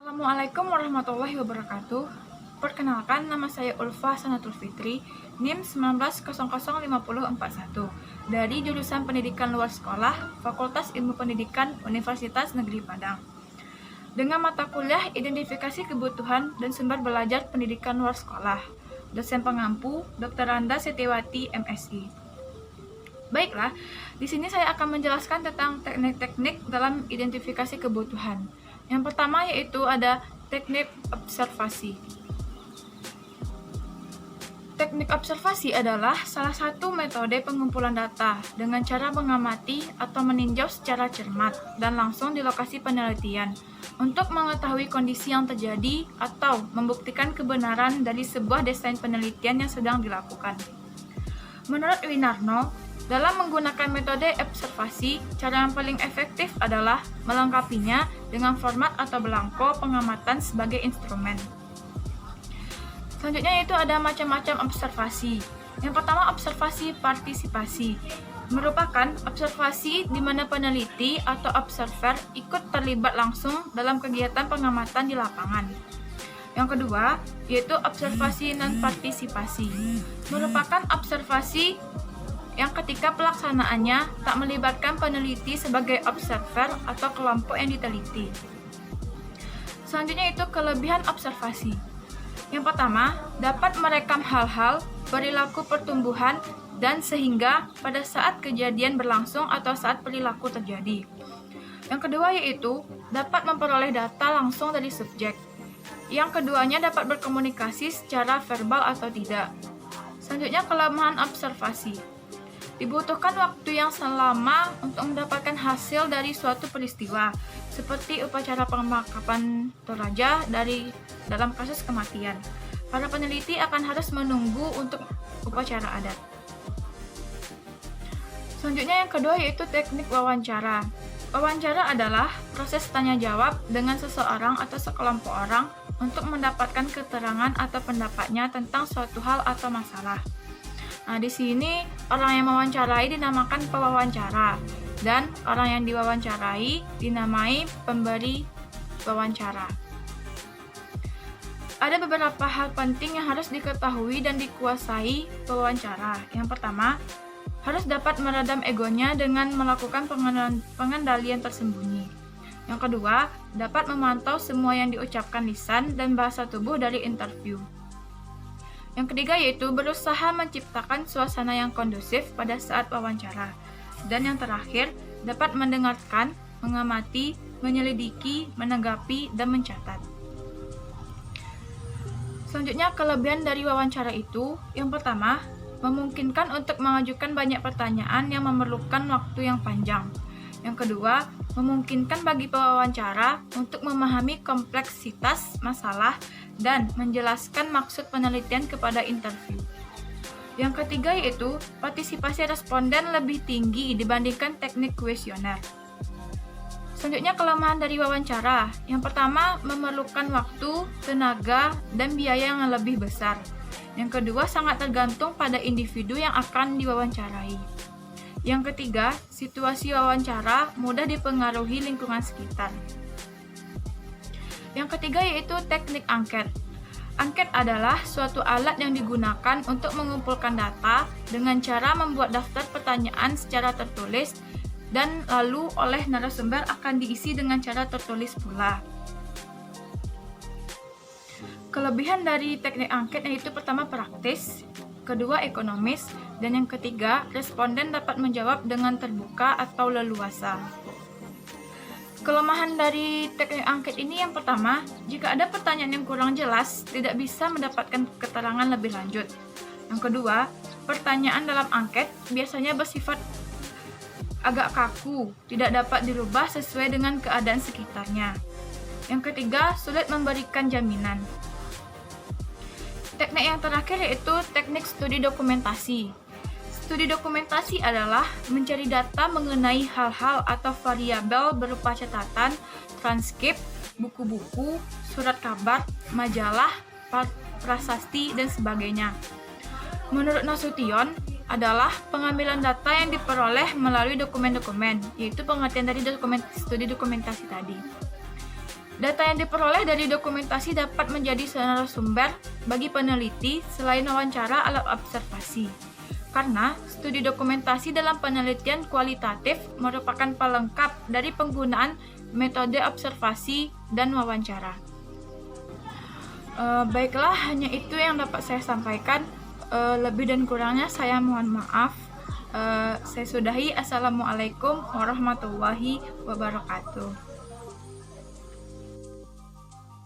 Assalamualaikum warahmatullahi wabarakatuh. Perkenalkan, nama saya Ulfa Sanatul Fitri, NIM 19005041, dari jurusan Pendidikan Luar Sekolah, Fakultas Ilmu Pendidikan, Universitas Negeri Padang. Dengan mata kuliah Identifikasi Kebutuhan dan Sumber Belajar Pendidikan Luar Sekolah, dosen pengampu Dr. Randa Setiawati, MSI. Baiklah, di sini saya akan menjelaskan tentang teknik-teknik dalam identifikasi kebutuhan. Yang pertama yaitu ada teknik observasi. Teknik observasi adalah salah satu metode pengumpulan data dengan cara mengamati atau meninjau secara cermat dan langsung di lokasi penelitian untuk mengetahui kondisi yang terjadi atau membuktikan kebenaran dari sebuah desain penelitian yang sedang dilakukan. Menurut Winarno, dalam menggunakan metode observasi, cara yang paling efektif adalah melengkapinya dengan format atau belangko pengamatan sebagai instrumen. Selanjutnya itu ada macam-macam observasi. Yang pertama, observasi partisipasi. Merupakan observasi di mana peneliti atau observer ikut terlibat langsung dalam kegiatan pengamatan di lapangan. Yang kedua, yaitu observasi non-partisipasi. Merupakan observasi yang ketika pelaksanaannya tak melibatkan peneliti sebagai observer atau kelompok yang diteliti. Selanjutnya itu kelebihan observasi. Yang pertama, dapat merekam hal-hal, perilaku pertumbuhan, dan sehingga pada saat kejadian berlangsung atau saat perilaku terjadi. Yang kedua yaitu dapat memperoleh data langsung dari subjek. Yang keduanya dapat berkomunikasi secara verbal atau tidak. Selanjutnya kelemahan observasi. Dibutuhkan waktu yang lama untuk mendapatkan hasil dari suatu peristiwa, seperti upacara pemakaman Toraja dalam kasus kematian. Para peneliti akan harus menunggu untuk upacara adat. Selanjutnya yang kedua yaitu teknik wawancara. Wawancara adalah proses tanya-jawab dengan seseorang atau sekelompok orang untuk mendapatkan keterangan atau pendapatnya tentang suatu hal atau masalah. Nah, di sini orang yang mewawancarai dinamakan pewawancara dan orang yang diwawancarai dinamai pemberi wawancara. Ada beberapa hal penting yang harus diketahui dan dikuasai pewawancara. Yang pertama, harus dapat meredam egonya dengan melakukan pengendalian tersembunyi. Yang kedua, dapat memantau semua yang diucapkan lisan dan bahasa tubuh dari interview. Yang ketiga yaitu berusaha menciptakan suasana yang kondusif pada saat wawancara. Dan yang terakhir, dapat mendengarkan, mengamati, menyelidiki, menanggapi, dan mencatat. Selanjutnya, kelebihan dari wawancara itu, yang pertama, memungkinkan untuk mengajukan banyak pertanyaan yang memerlukan waktu yang panjang. Yang kedua, memungkinkan bagi pewawancara untuk memahami kompleksitas masalah dan menjelaskan maksud penelitian kepada interview. Yang ketiga yaitu partisipasi responden lebih tinggi dibandingkan teknik kuesioner. Selanjutnya kelemahan dari wawancara. Yang pertama, memerlukan waktu, tenaga, dan biaya yang lebih besar. Yang kedua, sangat tergantung pada individu yang akan diwawancarai. Yang ketiga, situasi wawancara mudah dipengaruhi lingkungan sekitar. Yang ketiga yaitu teknik angket. Angket adalah suatu alat yang digunakan untuk mengumpulkan data dengan cara membuat daftar pertanyaan secara tertulis dan lalu oleh narasumber akan diisi dengan cara tertulis pula. Kelebihan dari teknik angket yaitu pertama praktis, kedua ekonomis, dan yang ketiga responden dapat menjawab dengan terbuka atau leluasa. Kelemahan dari teknik angket ini yang pertama, jika ada pertanyaan yang kurang jelas, tidak bisa mendapatkan keterangan lebih lanjut. Yang kedua, pertanyaan dalam angket biasanya bersifat agak kaku, tidak dapat dirubah sesuai dengan keadaan sekitarnya. Yang ketiga, sulit memberikan jaminan. Teknik yang terakhir yaitu teknik studi dokumentasi. Studi dokumentasi adalah mencari data mengenai hal-hal atau variabel berupa catatan, transkrip, buku-buku, surat kabar, majalah, prasasti, dan sebagainya. Menurut Nasution, adalah pengambilan data yang diperoleh melalui dokumen-dokumen, yaitu pengertian dari studi dokumentasi tadi. Data yang diperoleh dari dokumentasi dapat menjadi narasumber bagi peneliti selain wawancara alat observasi. Karena studi dokumentasi dalam penelitian kualitatif merupakan pelengkap dari penggunaan metode observasi dan wawancara. Baiklah, hanya itu yang dapat saya sampaikan. Lebih dan kurangnya saya mohon maaf. Saya sudahi. Assalamualaikum warahmatullahi wabarakatuh.